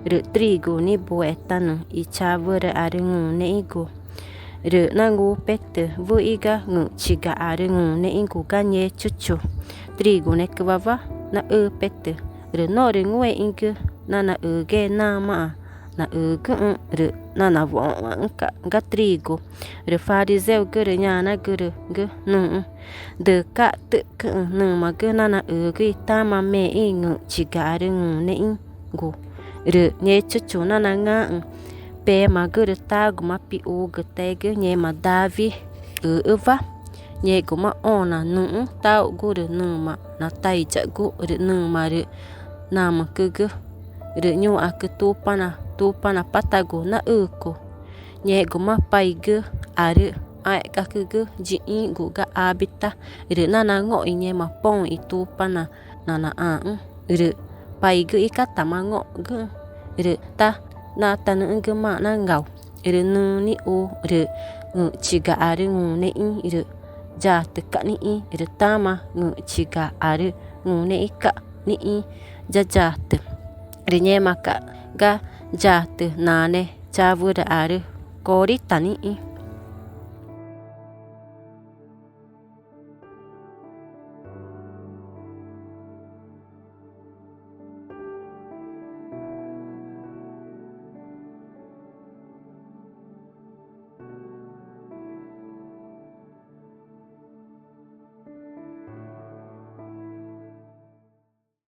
Ru trigo ni buetanu i chavur arengu ne igu. Ru nangu pete vu iga ngu chiga arengu ne ingu ganye chuchu. Trigo ne kvava na pete. Ru no ringue ingu na ge na ma na gu ru na voa ga trigo. Ru fariseu guru nyana guru gu nu. De ka tuk nu ma gu na gu tama me ingu chiga arengu ne ingu. Ru nye chuchu na nga pe ma guru tagu ma pi u gu tegu nye ma davi uva. Nye gu ma ona nu tau guru nu ma na tai chagu ru nu ma ru na ma kugu. Ru nyu aku tupana patagu na uku. Nye gu ma pai gu aru ai ka kugu ji gu ga abita. Ru na ngo nye ma pon i tupana na ru pai gu ikata ma ngo gu. Ru ta na tanu gu ma na ngau. Ru nu ni u ru chiga arengu ne ru ja tuka ni ru tama chiga aru ne ika ni jajatu. Ru nye maka ga jatu nane chavur aru korita ni